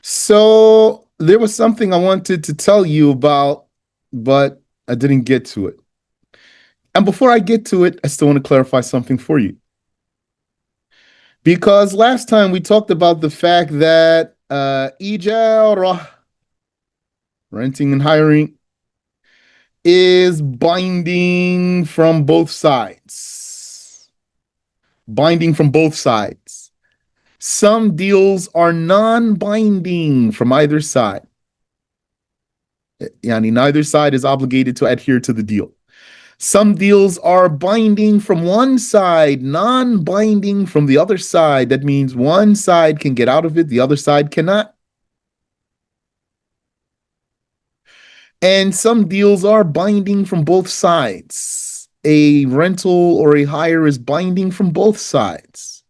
So there was something I wanted to tell you about, but I didn't get to it. And before I get to it, I still want to clarify something for you. Because last time we talked about the fact that ijara, renting and hiring, is binding from both sides. Binding from both sides. Some deals are non-binding from either side. Yani neither side is obligated to adhere to the deal. Some deals are binding from one side, non binding from the other side. That means one side can get out of it, the other side cannot. And some deals are binding from both sides. A rental or a hire is binding from both sides.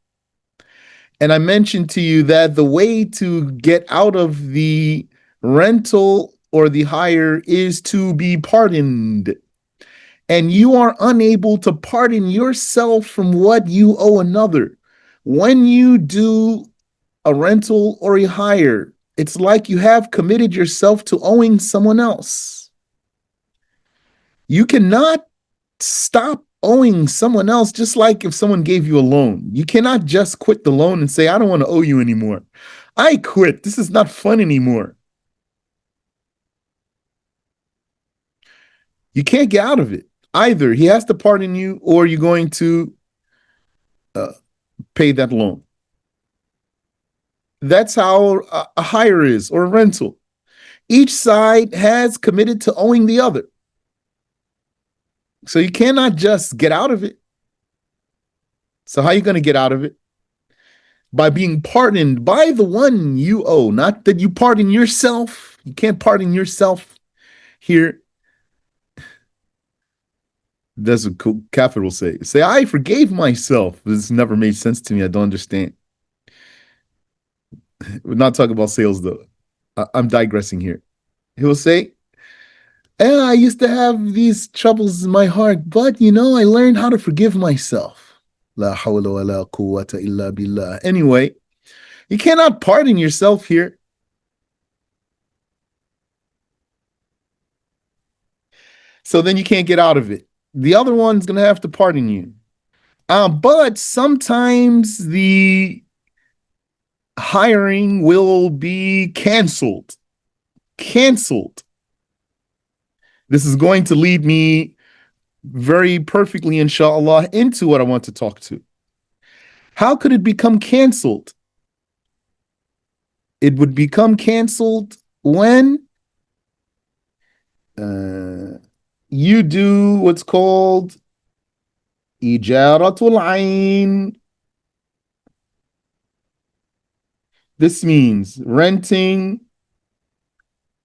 And I mentioned to you that the way to get out of the rental or the hire is to be pardoned. And you are unable to pardon yourself from what you owe another. When you do a rental or a hire, it's like you have committed yourself to owing someone else. You cannot stop owing someone else, just like if someone gave you a loan. You cannot just quit the loan and say, I don't want to owe you anymore. I quit. This is not fun anymore. You can't get out of it. Either he has to pardon you or you're going to uh, pay that loan. That's how a hire is or a rental. Each side has committed to owing the other. So you cannot just get out of it. So how are you going to get out of it? By being pardoned by the one you owe, not that you pardon yourself. You can't pardon yourself here. That's what Kafir will say. Say, I forgave myself. This never made sense to me. I don't understand. We're not talking about sales though. I'm digressing here. He will say, I used to have these troubles in my heart, but I learned how to forgive myself. La hawla wa la quwwata illa billah. Anyway, you cannot pardon yourself here. So then you can't get out of it. The other one's going to have to pardon you. But sometimes the hiring will be canceled. Canceled. This is going to lead me very perfectly, inshallah, into what I want to talk to. How could it become canceled? It would become canceled when you do what's called ijaratul ain. This means renting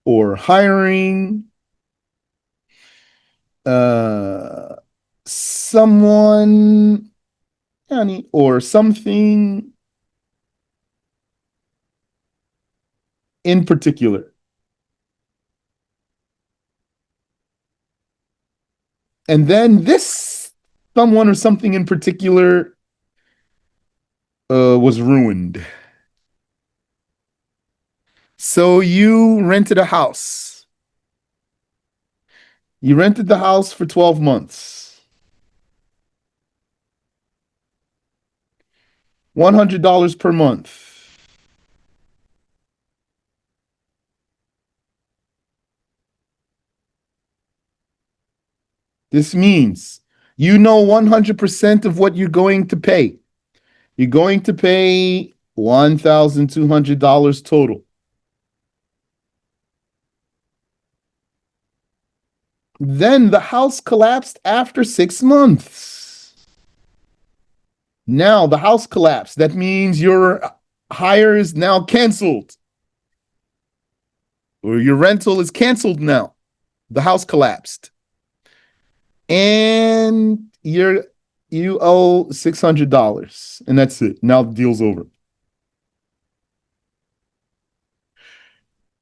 or hiring someone or something in particular. And then this someone or something in particular was ruined. So you rented a house. You rented the house for 12 months. $100 per month. This means you know 100% of what you're going to pay. You're going to pay $1,200 total. Then the house collapsed after 6 months. Now the house collapsed. That means your hire is now canceled, or your rental is canceled now. The house collapsed. And you owe $600. And that's it. Now the deal's over.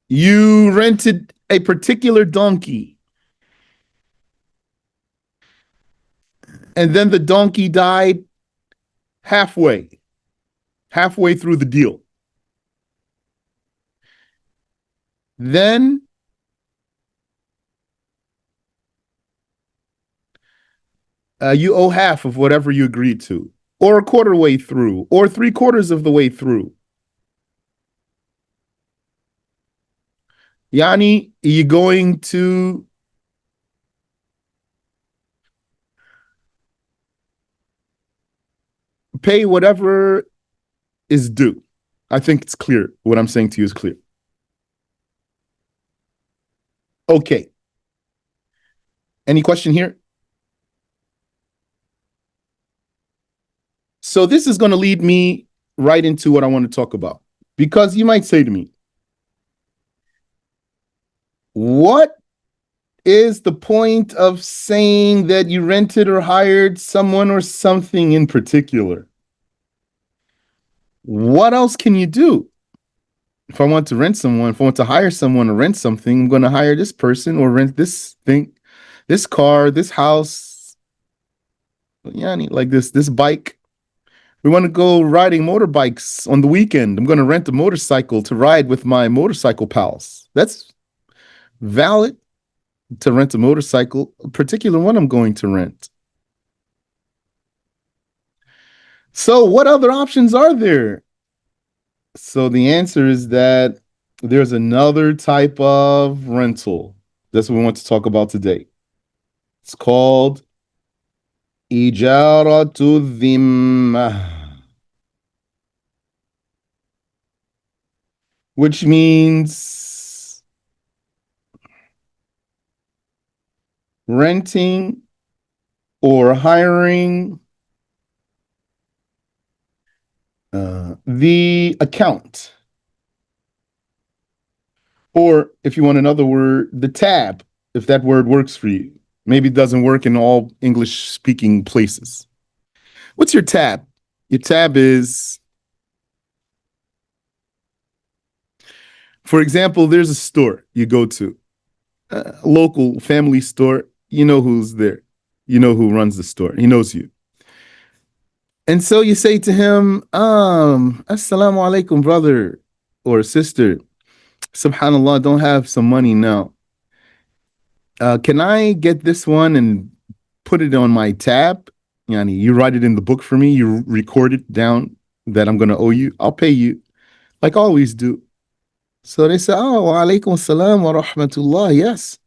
You rented a particular donkey, and then the donkey died halfway through the deal. Then you owe half of whatever you agreed to, or a quarter way through, or three-quarters of the way through. Yani, you're going to pay whatever is due. I think it's clear. What I'm saying to you is clear. Okay. Any question here? So this is going to lead me right into what I want to talk about. Because you might say to me, what is the point of saying that you rented or hired someone or something in particular? What else can you do? If I want to rent someone, if I want to hire someone or rent something, I'm going to hire this person or rent this thing, this car, this house, yeah, like this bike. We want to go riding motorbikes on the weekend. I'm going to rent a motorcycle to ride with my motorcycle pals. That's valid to rent a motorcycle, a particular one I'm going to rent. So, what other options are there? So, the answer is that there's another type of rental. That's what we want to talk about today. It's called Ijaratu Dhimma, which means renting or hiring the account. Or if you want another word, the tab, if that word works for you. Maybe it doesn't work in all English speaking places. What's your tab? Your tab is, for example, there's a store you go to, a local family store. You know who's there. You know who runs the store. He knows you. And so you say to him, Assalamu alaikum, brother or sister. Subhanallah, don't have some money now. Can I get this one and put it on my tab? Yani, you write it in the book for me. You record it down that I'm going to owe you. I'll pay you like I always do. So they say, oh, wa alaikum salam wa rahmatullah. Yes,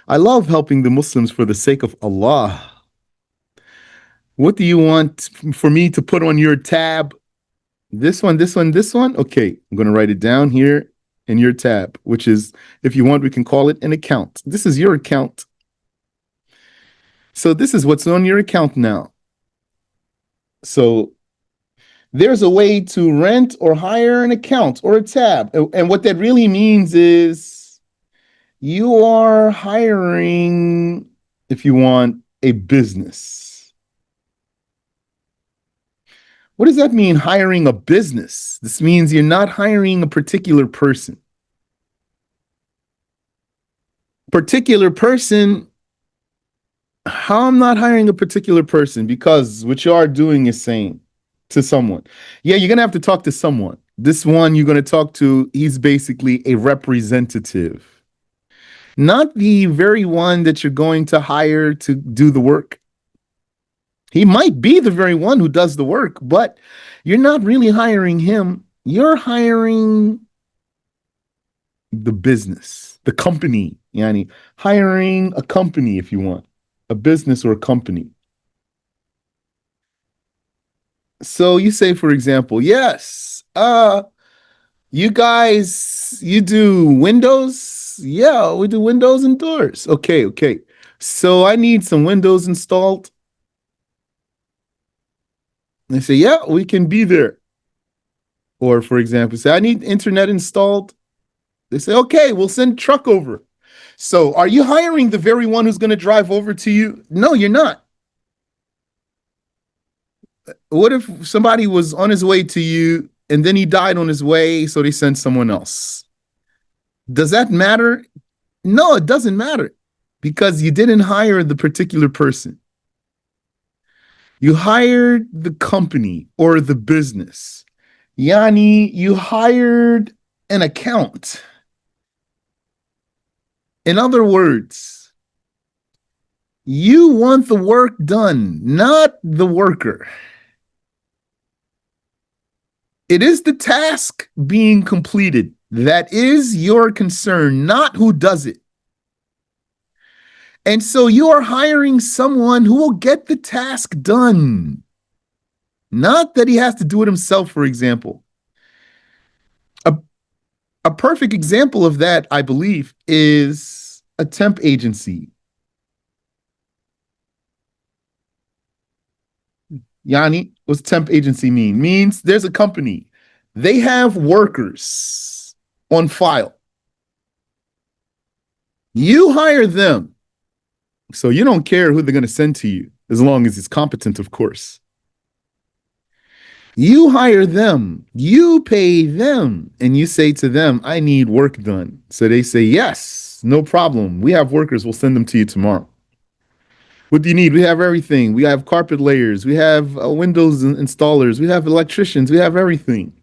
I love helping the Muslims for the sake of Allah. What do you want for me to put on your tab? This one, this one, this one. Okay, I'm going to write it down here in your tab, which is, if you want, we can call it an account. This is your account. So this is what's on your account now. So there's a way to rent or hire an account or a tab. And what that really means is you are hiring, if you want, a business. What does that mean, hiring a business? This means you're not hiring a particular person. Particular person, how I'm not hiring a particular person? Because what you are doing is saying to someone, yeah, you're going to have to talk to someone. This one you're going to talk to, he's basically a representative, not the very one that you're going to hire to do the work. He might be the very one who does the work, but you're not really hiring him. You're hiring the business, the company, yani hiring a company if you want, a business or a company. So you say, for example, yes, you guys, you do windows? Yeah, we do windows and doors. Okay, okay. So I need some windows installed. They say, yeah, we can be there. Or for example, say, I need internet installed. They say, okay, we'll send a truck over. So are you hiring the very one who's going to drive over to you? No, you're not. What if somebody was on his way to you and then he died on his way, so they sent someone else? Does that matter? No, it doesn't matter because you didn't hire the particular person. You hired the company or the business. Yani, you hired an account. In other words, you want the work done, not the worker. It is the task being completed that is your concern, not who does it. And so you are hiring someone who will get the task done, not that he has to do it himself, for example. A, a perfect example of that, I believe, is a temp agency. Yanni, what's temp agency mean? Means there's a company. They have workers on file. You hire them. So you don't care who they're going to send to you, as long as it's competent, of course. You hire them, you pay them, and you say to them, I need work done. So they say, yes, no problem. We have workers. We'll send them to you tomorrow. What do you need? We have everything. We have carpet layers. We have Windows installers. We have electricians. We have everything.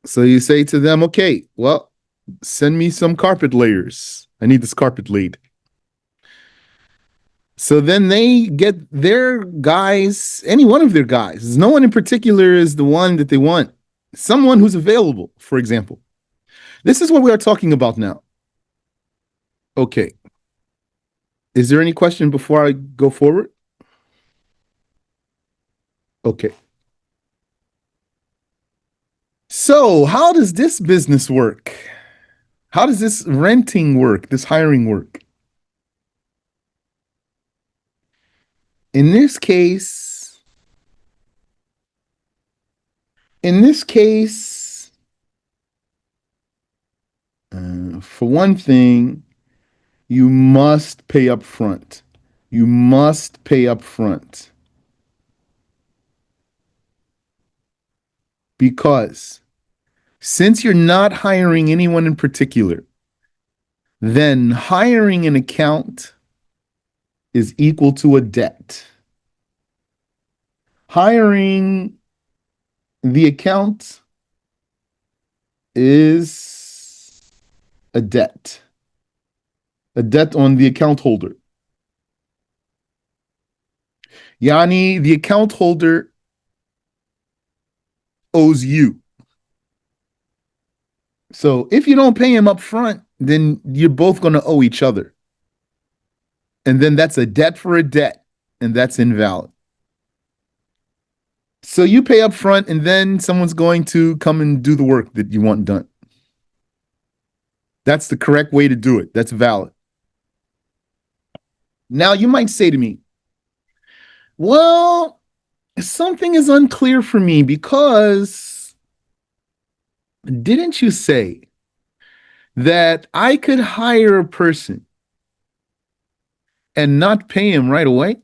So you say to them, okay, well, send me some carpet layers. I need this carpet laid. So then they get their guys, any one of their guys. No one in particular is the one that they want. Someone who's available, for example. This is what we are talking about now. Okay. Is there any question before I go forward? Okay. So, how does this business work? How does this renting work, this hiring work? In this case, in this case, for one thing, you must pay up front. You must pay up front. Because since you're not hiring anyone in particular, then hiring an account is equal to a debt. Hiring the account is a debt on the account holder. Yani, the account holder owes you. So if you don't pay him up front, then you're both going to owe each other. And then that's a debt for a debt, and that's invalid. So you pay up front, and then someone's going to come and do the work that you want done. That's the correct way to do it. That's valid. Now, you might say to me, well, something is unclear for me because didn't you say that I could hire a person and not pay him right away?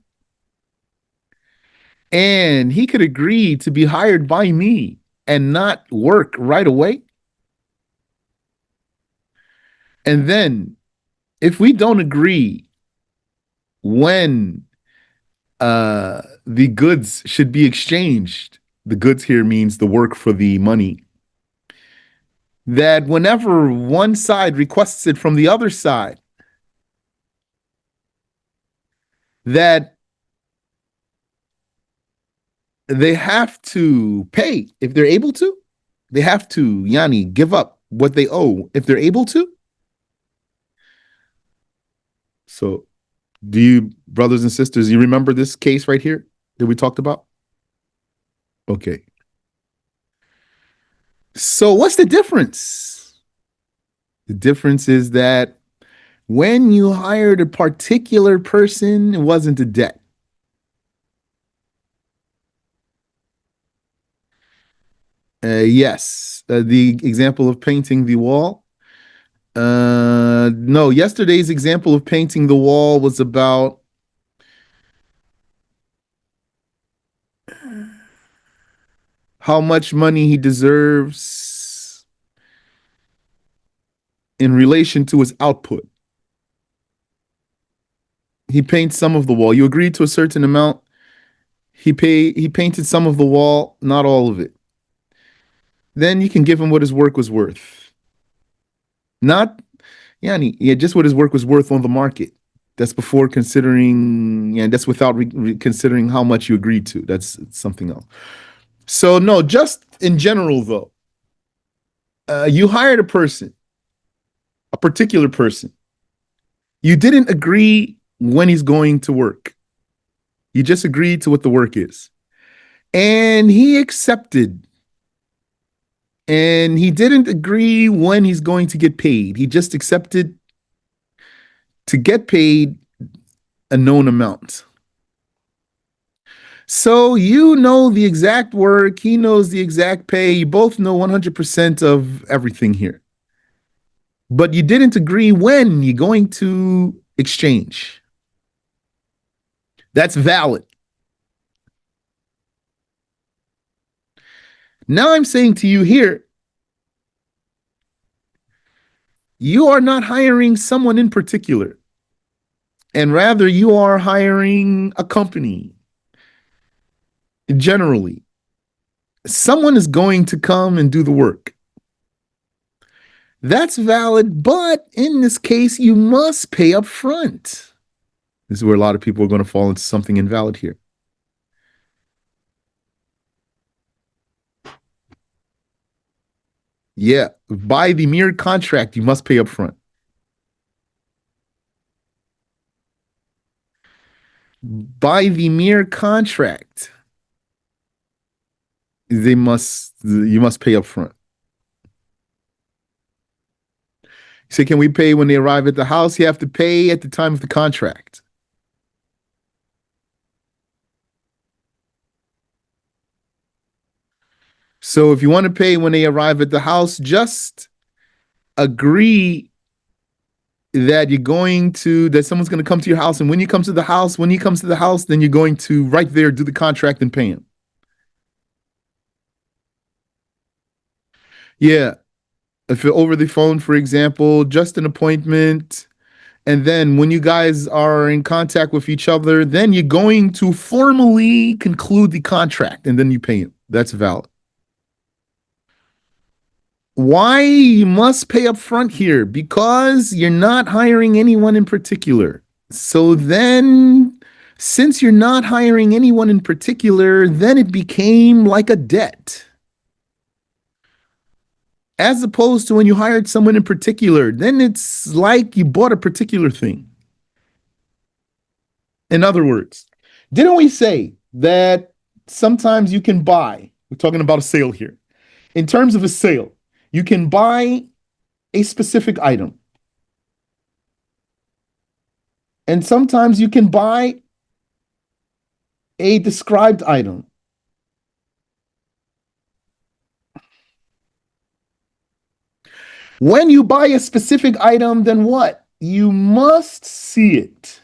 And he could agree to be hired by me and not work right away? And then if we don't agree when the goods should be exchanged, the goods here means the work for the money, that whenever one side requests it from the other side, that they have to pay if they're able to. They have to, Yani, give up what they owe if they're able to. So, do you, brothers and sisters, you remember this case right here that we talked about? Okay. So, what's the difference? The difference is that when you hired a particular person, it wasn't a debt. Yes, the example of painting the wall. No, yesterday's example of painting the wall was about how much money he deserves in relation to his output. He paints some of the wall. You agreed to a certain amount. He painted some of the wall, not all of it. then you can give him what his work was worth. Not, yeah, just what his work was worth on the market. That's before considering, yeah, that's without considering how much you agreed to. That's something else. So, no, just in general, though, you hired a person, a particular person. You didn't agree when he's going to work. You just agreed to what the work is. And he accepted. And he didn't agree when he's going to get paid. He just accepted to get paid a known amount. So you know the exact work, he knows the exact pay. You both know 100% of everything here. But you didn't agree when you're going to exchange. That's valid. Now I'm saying to you here, you are not hiring someone in particular, and rather you are hiring a company generally. Someone is going to come and do the work. That's valid, but in this case, you must pay up front. This is where a lot of people are going to fall into something invalid here. Yeah, by the mere contract, you must pay up front. By the mere contract, you must pay up front. Say, can we pay when they arrive at the house? You have to pay at the time of the contract. So if you want to pay when they arrive at the house, just agree that someone's going to come to your house, and when he comes to the house, then you're going to right there do the contract and pay him. Yeah, if you're over the phone, for example, just an appointment, and then when you guys are in contact with each other, then you're going to formally conclude the contract, and then you pay him. That's valid. Why you must pay up front here? Because you're not hiring anyone in particular. So then, since you're not hiring anyone in particular, then it became like a debt. As opposed to when you hired someone in particular, then it's like you bought a particular thing. In other words, didn't we say that sometimes you can buy? We're talking about a sale here. In terms of a sale, you can buy a specific item. And sometimes you can buy a described item. When you buy a specific item, then what? You must see it.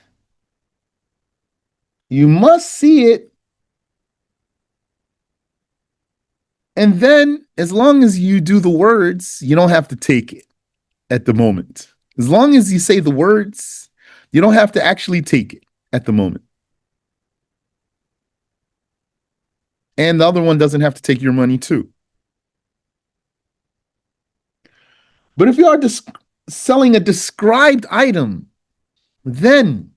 You must see it. And then, as long as you do the words, you don't have to take it at the moment. As long as you say the words, you don't have to actually take it at the moment. And the other one doesn't have to take your money too. But if you are selling a described item, then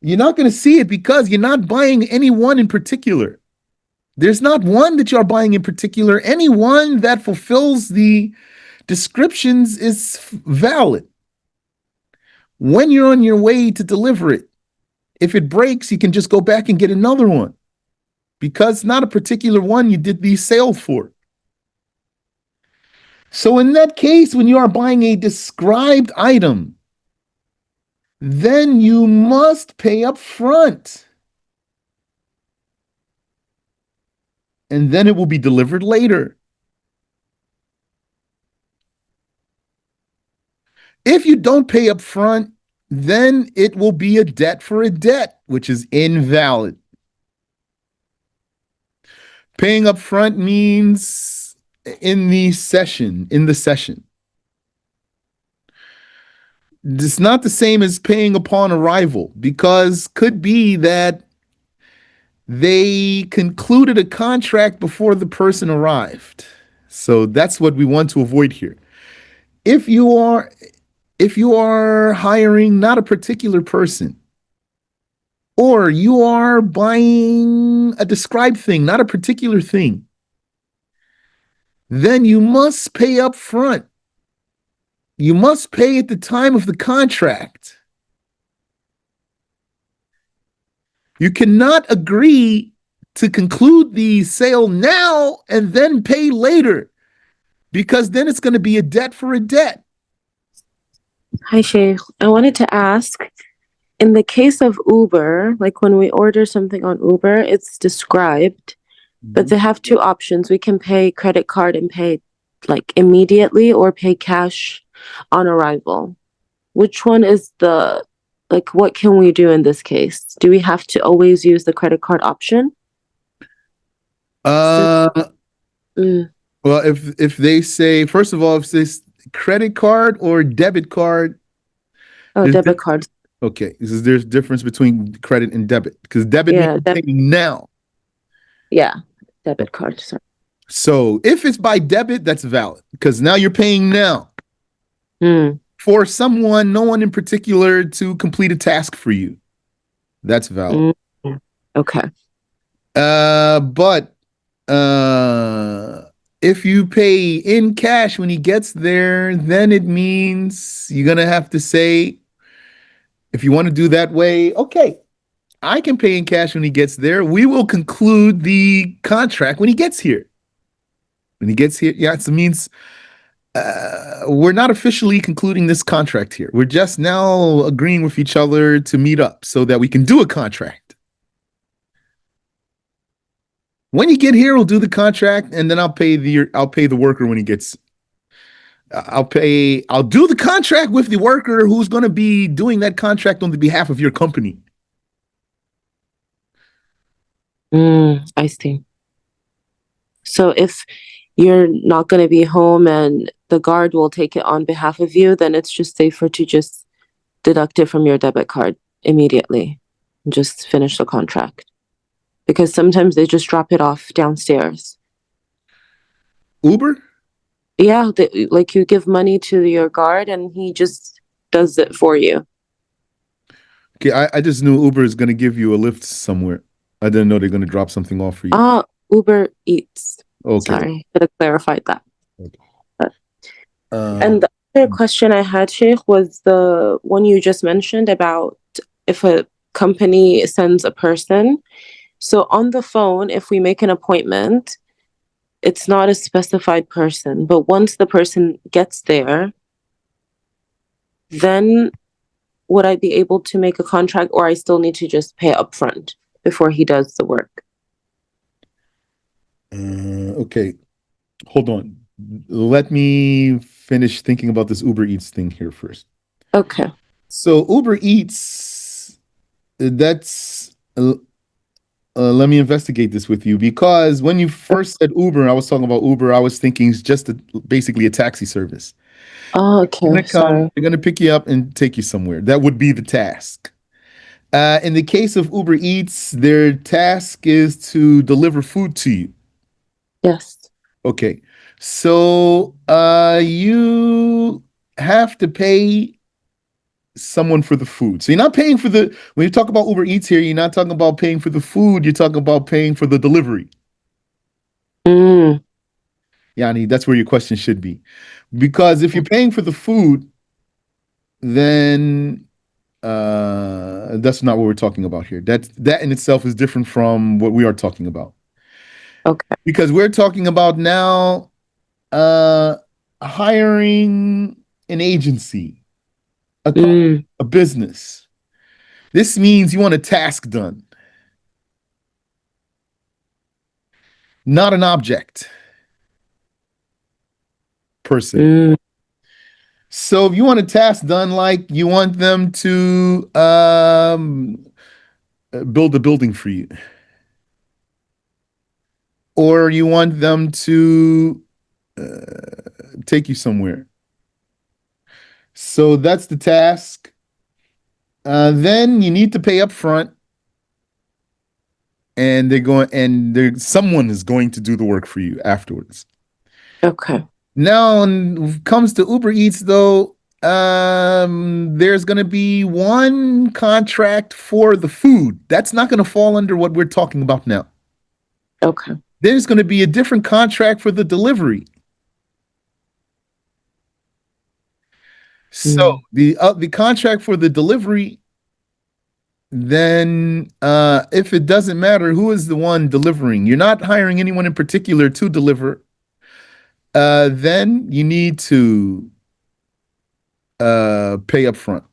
you're not going to see it because you're not buying any one in particular. There's not one that you're buying in particular. Any one that fulfills the descriptions is valid. When you're on your way to deliver it, if it breaks, you can just go back and get another one because not a particular one you did the sale for. So in that case, when you are buying a described item, then you must pay up front. And then it will be delivered later. If you don't pay up front, then it will be a debt for a debt, which is invalid. Paying up front means in the session. It's not the same as paying upon arrival because could be that They concluded a contract before the person arrived. So that's what we want to avoid here. If you are if you are hiring not a particular person, or you are buying a described thing, not a particular thing, then you must pay up front. You must pay at the time of the contract. You cannot agree to conclude the sale now and then pay later, because then it's going to be a debt for a debt. Hi, Sheikh. I wanted to ask, in the case of Uber, like when we order something on Uber, it's described, but Mhm. they have two options. We can pay credit card and pay like immediately or pay cash on arrival. Which one is like, what can we do in this case? Do we have to always use the credit card option? Since, Uh, mm, well, if they say, first of all, if this credit card or debit card, oh, there's debit cards. okay, there's difference between credit and debit, because debit means Yeah, paying now. yeah, debit card. Sorry. So if it's by debit, that's valid, because now you're paying now Mm, for someone, no one in particular, to complete a task for you. That's valid. mm, okay. But if you pay in cash when he gets there, then it means you're gonna have to say, if you want to do that way, okay, I can pay in cash when he gets there. We will conclude the contract when he gets here. When he gets here, yeah, it means we're not officially concluding this contract here. We're just now agreeing with each other to meet up so that we can do a contract. When you get here, we'll do the contract, and then I'll pay the worker when he gets. I'll do the contract with the worker who's going to be doing that contract on the behalf of your company. I see. So if you're not going to be home and the guard will take it on behalf of you, then it's just safer to just deduct it from your debit card immediately and just finish the contract. Because sometimes they just drop it off downstairs. Uber? Yeah, like you give money to your guard and he just does it for you. Okay, I just knew Uber is going to give you a lift somewhere. I didn't know they're going to drop something off for you. Ah, Uber Eats. Okay. Sorry, could have clarified that. But, and Um, the other question I had, Sheikh, was the one you just mentioned about if a company sends a person. So on the phone, if we make an appointment, it's not a specified person, but once the person gets there, then would I be able to make a contract or I still need to just pay upfront before he does the work? okay, hold on. Let me finish thinking about this Uber Eats thing here first. Okay. So Uber Eats, that's let me investigate this with you, because when you first said Uber, I was talking about Uber. I was thinking it's just basically a taxi service. Oh, They're okay. gonna come, Sorry. they're gonna pick you up and take you somewhere. That would be the task. In the case of Uber Eats, their task is to deliver food to you. Yes. Okay, so you have to pay someone for the food. So you're not paying for the, when you talk about Uber Eats here, you're not talking about paying for the food, you're talking about paying for the delivery. Mm, Yani, that's where your question should be. Because if you're paying for the food, then that's not what we're talking about here. That in itself is different from what we are talking about. okay. Because we're talking about now uh hiring an agency, a Mm, a business. This means you want a task done, not an object per se. mm, So if you want a task done, like you want them to build a building for you, or you want them to take you somewhere. So that's the task. Then you need to pay up front. and someone is going to do the work for you afterwards. Okay. Now, when it comes to Uber Eats, though, there's going to be one contract for the food. That's not going to fall under what we're talking about now. Okay. There's going to be a different contract for the delivery. So Mm. the contract for the delivery, then if it doesn't matter who is the one delivering, you're not hiring anyone in particular to deliver. Then you need to pay up front.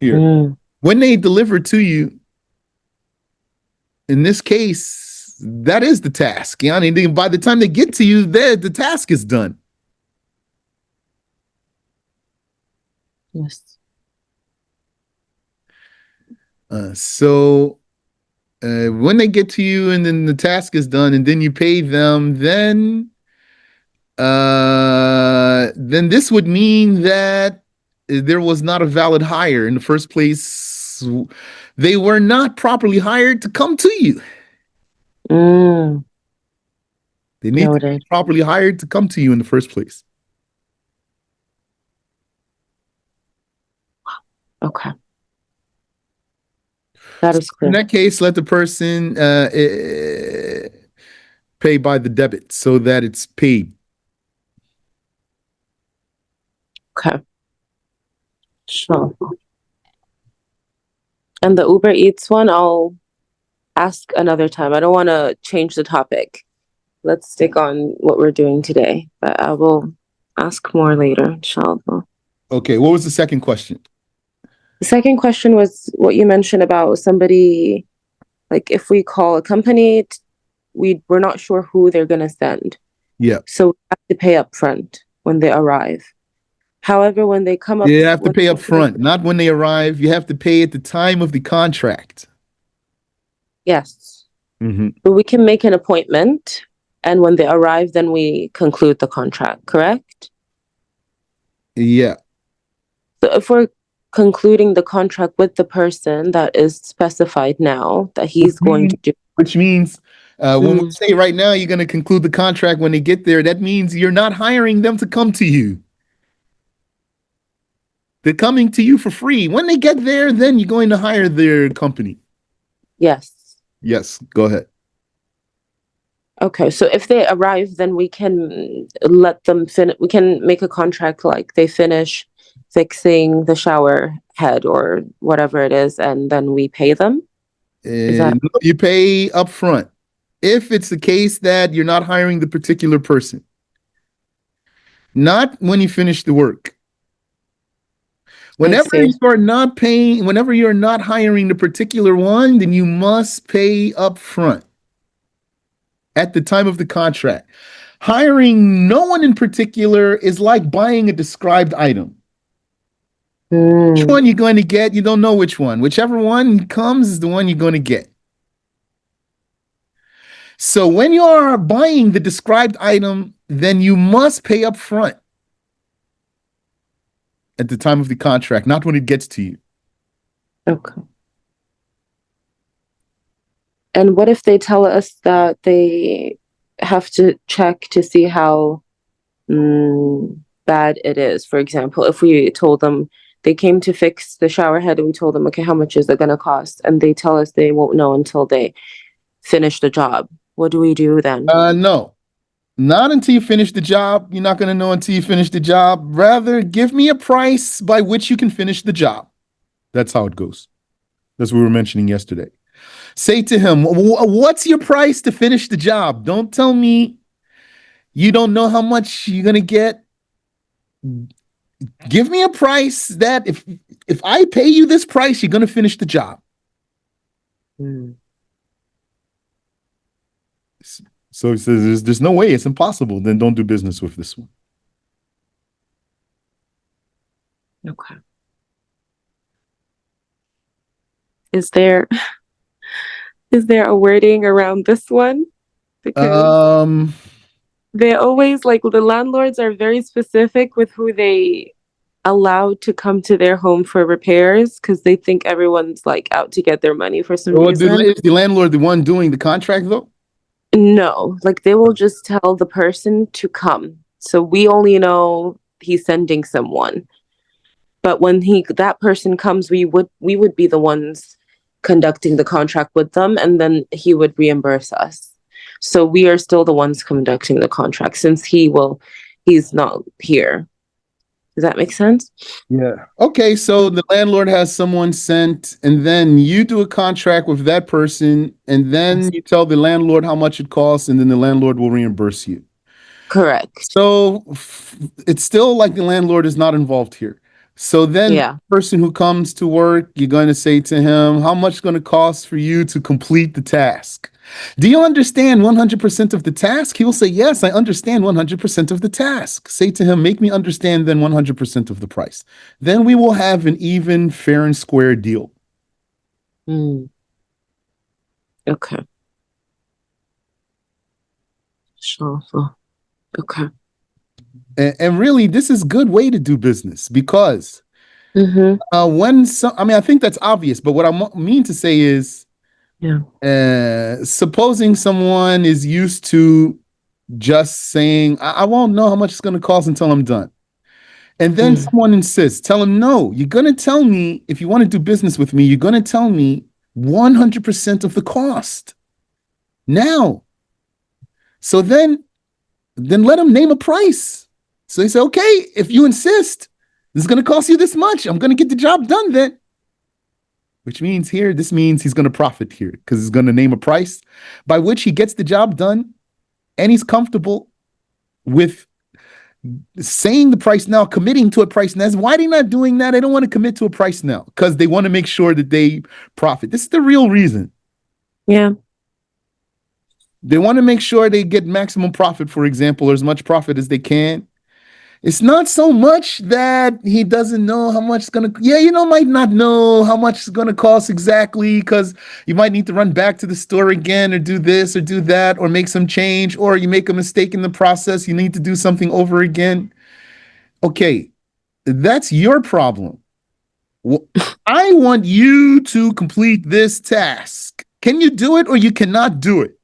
Here, Mm. when they deliver to you, in this case, that is the task. I mean, by the time they get to you, the task is done. Yes. So when they get to you and then the task is done and then you pay them, then this would mean that there was not a valid hire in the first place. They were not properly hired to come to you. Mm. They need to be Noted. properly hired to come to you in the first place. Okay. That So is in clear. that case, let the person pay by the debit so that it's paid. Okay. Sure. And the Uber Eats one, I'll ask another time. I don't want to change the topic. Let's stick on what we're doing today, but I will ask more later, inshallah. Okay, what was the second question? The second question was what you mentioned about somebody, like if we call a company, we're not sure who they're going to send. Yeah. So we have to pay up front when they arrive. However, when they come up, You have to when pay up front, not when they arrive. You have to pay at the time of the contract. yes, Mm-hmm. but we can make an appointment, and when they arrive, then we conclude the contract, correct? Yeah. So if we're concluding the contract with the person that is specified now that Which he's going means, to do. which means when we Mm, say right now you're going to conclude the contract when they get there, that means you're not hiring them to come to you. They're coming to you for free. When they get there, then you're going to hire their company. yes. Yes, go ahead. Okay, so if they arrive, then we can let them finish. We can make a contract like they finish fixing the shower head or whatever it is, and then we pay them. Is that You pay up front. If it's the case that you're not hiring the particular person, not when you finish the work. I see? Whenever you're not hiring the particular one, then you must pay up front at the time of the contract. Hiring no one in particular is like buying a described item. Which Mm, one you're going to get, you don't know which one. Whichever one comes is the one you're going to get. So when you are buying the described item, then you must pay up front at the time of the contract, not when it gets to you. okay. And what if they tell us that they have to check to see how bad it is? For example, if we told them they came to fix the shower head and we told them, okay, how much is it going to cost? And they tell us they won't know until they finish the job. What do we do then? No, not until you finish the job. You're not going to know until you finish the job. Rather, give me a price by which you can finish the job. That's how it goes. That's what we were mentioning yesterday. Say to him, what's your price to finish the job? Don't tell me you don't know how much you're going to get. Give me a price that if I pay you this price, you're going to finish the job. Mm, So he says, there's no way. It's impossible. Then don't do business with this one. okay. Is there is there a wording around this one? Because Um, they always like the landlords are very specific with who they allowed to come to their home for repairs because they think everyone's like out to get their money for some Or reason. is the landlord the one doing the contract though? No, like they will just tell the person to come. So we only know he's sending someone. But when he that person comes, we would be the ones conducting the contract with them, and then he would reimburse us. So we are still the ones conducting the contract since he's not here. Does that make sense? Yeah. Okay, so the landlord has someone sent, and then you do a contract with that person, and then Yes. you tell the landlord how much it costs, and then the landlord will reimburse you. Correct. So it's still like the landlord is not involved here. So then the Yeah. person who comes to work, you're going to say to him, how much going to cost for you to complete the task? Do you understand 100% of the task? He will say, yes, I understand 100% of the task. Say to him, make me understand then 100% of the price. Then we will have an even, fair, and square deal. Mm, okay. Sure. Sure. Okay. And really, this is a good way to do business because Mm-hmm. when some, I mean, I think that's obvious, but what I mean to say is, Yeah. supposing someone is used to just saying, I won't know how much it's going to cost until I'm done. And then Mm, someone insists, tell him, no, you're going to tell me, if you want to do business with me, you're going to tell me 100% of the cost now. So then let him name a price. So he said, okay, if you insist, this is going to cost you this much. I'm going to get the job done then. Which means here, this means he's going to profit here because he's going to name a price by which he gets the job done and he's comfortable with saying the price now, committing to a price now. Why are they not doing that? They don't want to commit to a price now because they want to make sure that they profit. This is the real reason. yeah. They want to make sure they get maximum profit, for example, or as much profit as they can. It's not so much that he doesn't know how much it's gonna. Yeah, might not know how much it's gonna cost exactly because you might need to run back to the store again, or do this, or do that, or make some change, or you make a mistake in the process. You need to do something over again. Okay, that's your problem. Well, I want you to complete this task. Can you do it, or you cannot do it?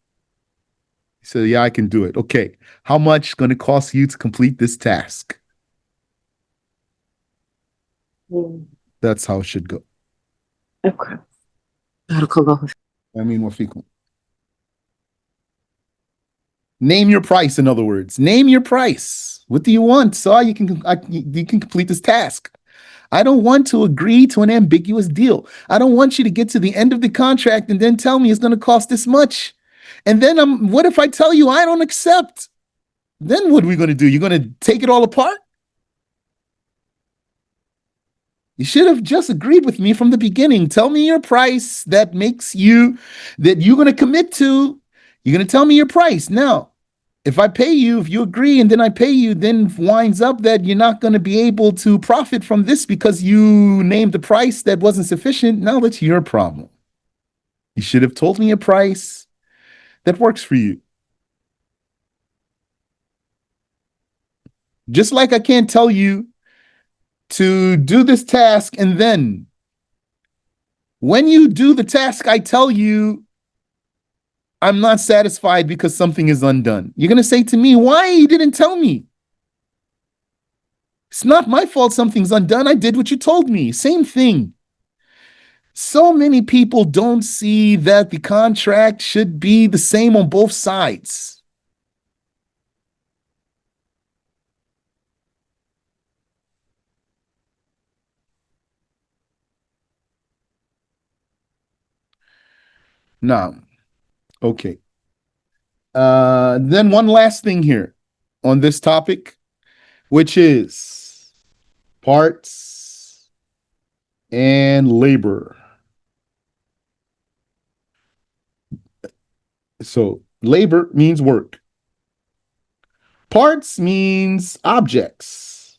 He said, "Yeah, I can do it." Okay, how much is going to cost you to complete this task? Mm, That's how it should go. okay. بارك الله فيك. I mean, وفيكم. Name your price, in other words. Name your price. What do you want? So you can complete this task. I don't want to agree to an ambiguous deal. I don't want you to get to the end of the contract and then tell me it's going to cost this much. And then what if I tell you I don't accept? Then what are we going to do? You're going to take it all apart? You should have just agreed with me from the beginning. Tell me your price that you're going to commit to. You're going to tell me your price. Now, if I pay you, if you agree and then I pay you, then winds up that you're not going to be able to profit from this because you named a price that wasn't sufficient. Now that's your problem. You should have told me a price that works for you. Just like I can't tell you to do this task and then when you do the task, I tell you I'm not satisfied because something is undone. You're going to say to me, why you didn't tell me? It's not my fault something's undone. I did what you told me. Same thing. So many people don't see that the contract should be the same on both sides. Now, okay. Then one last thing here on this topic, which is parts and labor. So labor means work. Parts means objects.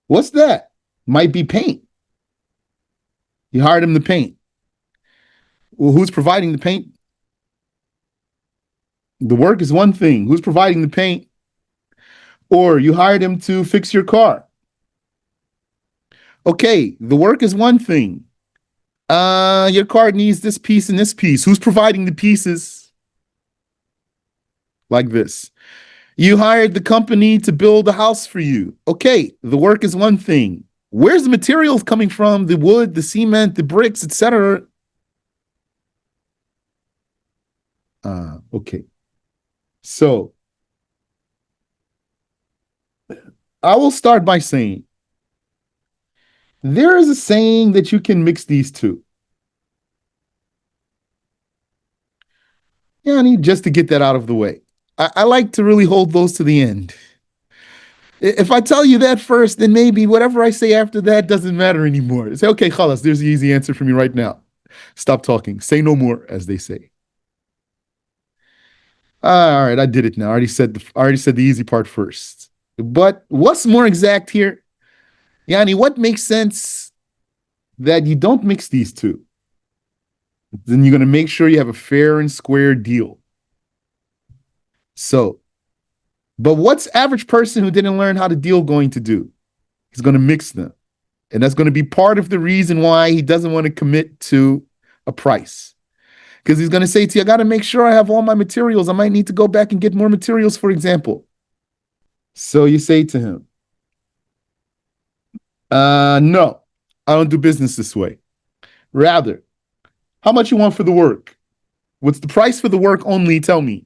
What's that? Might be paint. You hired him to paint. Well, who's providing the paint? The work is one thing. Who's providing the paint? Or you hired him to fix your car. Okay, the work is one thing. Your car needs this piece and this piece. Who's providing the pieces? Like this. You hired the company to build a house for you. Okay, the work is one thing. Where's the materials coming from? The wood, the cement, the bricks, etc. Okay. So I will start by saying there is a saying that you can mix these two. Yeah, I need just to get that out of the way. I like to really hold those to the end. If I tell you that first, then maybe whatever I say after that doesn't matter anymore. Say, okay, khalas, there's the easy answer for me right now. Stop talking. Say no more, as they say. All right, I did it now. I already said the easy part first. But what's more exact here? Yani, what makes sense that you don't mix these two? Then you're going to make sure you have a fair and square deal. So, but what's average person who didn't learn how to deal going to do? He's going to mix them. And that's going to be part of the reason why he doesn't want to commit to a price. Because he's going to say to you, I got to make sure I have all my materials. I might need to go back and get more materials, for example. So you say to him, no, I don't do business this way. Rather, how much you want for the work? What's the price for the work only? Tell me.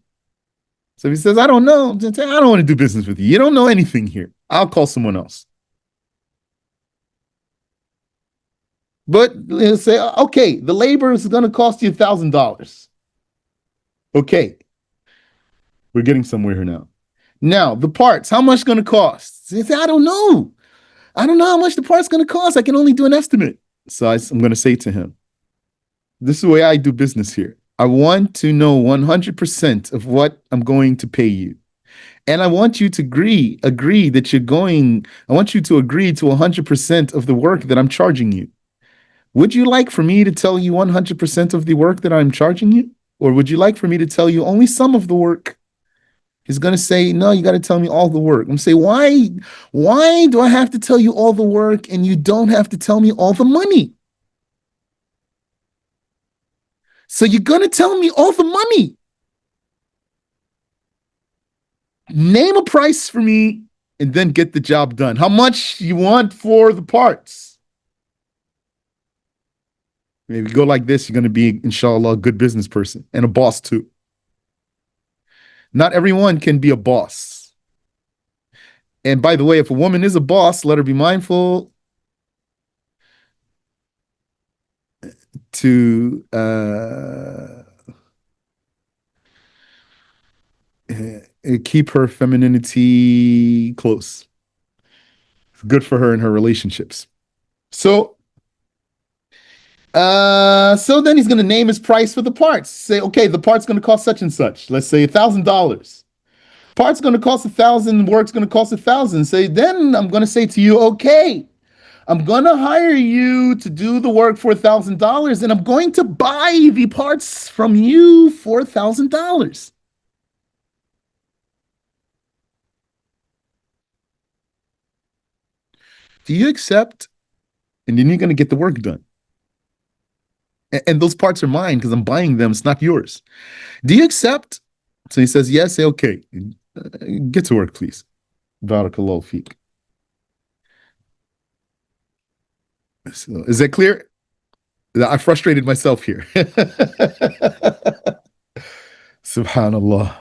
So if he says, I don't know, I don't want to do business with you. You don't know anything here. I'll call someone else. But let's say, okay, the labor is going to cost you $1,000. Okay, we're getting somewhere here now. Now, the parts, how much going to cost? So you say, I don't know. I don't know how much the part's going to cost. I can only do an estimate. So I'm going to say to him, this is the way I do business here. I want to know 100% of what I'm going to pay you. And I want you to agree that I want you to agree to 100% of the work that I'm charging you. Would you like for me to tell you 100% of the work that I'm charging you? Or would you like for me to tell you only some of the work? He's going to say, no, you got to tell me all the work. I'm going to say, why do I have to tell you all the work and you don't have to tell me all the money? So you're going to tell me all the money. Name a price for me and then get the job done. How much you want for the parts? If you go like this, you're going to be, inshallah, a good business person and a boss too. Not everyone can be a boss. And by the way, if a woman is a boss, let her be mindful to keep her femininity close. It's good for her in her relationships. So then he's going to name his price for the parts. Say, okay, the part's going to cost such and such. Let's say $1,000. Part's going to cost 1,000. Work's going to cost 1,000. Say, then I'm going to say to you, okay, I'm going to hire you to do the work for $1,000 and I'm going to buy the parts from you for $1,000. Do you accept? And then you're going to get the work done. And those parts are mine because I'm buying them. It's not yours. Do you accept? So he says, yes. Say, okay, get to work, please. Barakallahu feek. So, is that clear? I frustrated myself here. Subhanallah.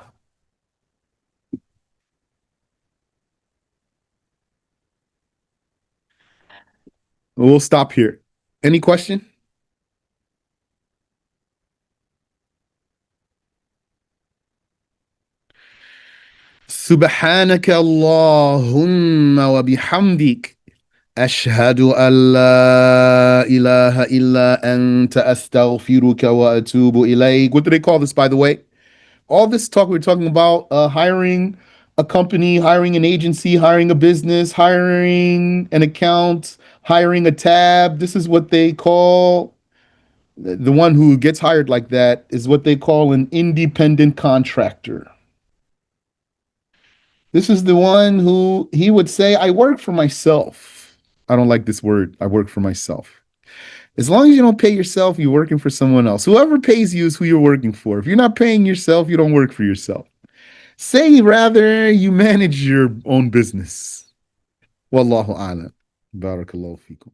We'll stop here. Any question? سبحانك اللهم وبحمدك أشهد أن لا إله إلا أنت أستغفرك وأتوب إليك. What do they call this, by the way? All this talk we're talking about hiring a company, hiring an agency, hiring a business, hiring an account, hiring a tab. This is what they call the one who gets hired like that is what they call an independent contractor. This is the one who he would say, I work for myself. I don't like this word. I work for myself. As long as you don't pay yourself, you're working for someone else. Whoever pays you is who you're working for. If you're not paying yourself, you don't work for yourself. Say rather you manage your own business. Wallahu alam. Barakallahu fikum.